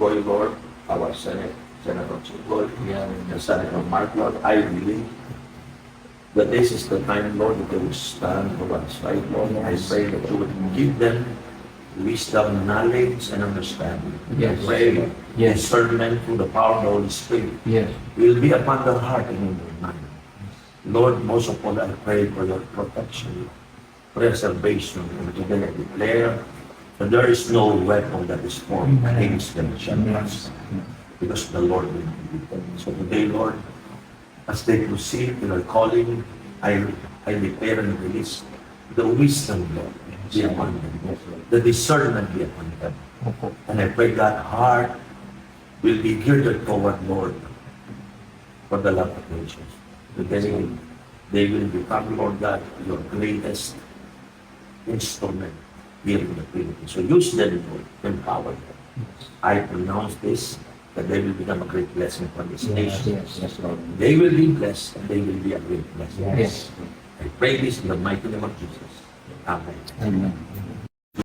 Goy, Lord, our Senator Chicoy, and Senator Mark, Lord, I believe that this is the time, Lord, that they will stand for us, right, Lord? I pray that you would give them wisdom, knowledge, and understanding. Yes. I pray Yes. discernment through the power of the Holy Spirit Yes. will be upon their heart and in their mind. Lord, most of all, I pray for your protection, preservation, and today I declare that there is no weapon that is formed against them shall prosper, because the Lord will be with them. So today, Lord, as they proceed in their calling, I declare and release the wisdom, Lord, be upon them, the discernment be upon them. And I pray that heart will be geared toward, Lord, for the love of nations. Today, they will become, Lord God, your greatest instrument here in the Philippines. So use them, Lord, empower them. I pronounce this, that they will become a great blessing for this nation. Yes, Lord. They will be blessed, and they will be a great blessing. Yes. I pray this in the mighty name of Jesus. Amen. Amen.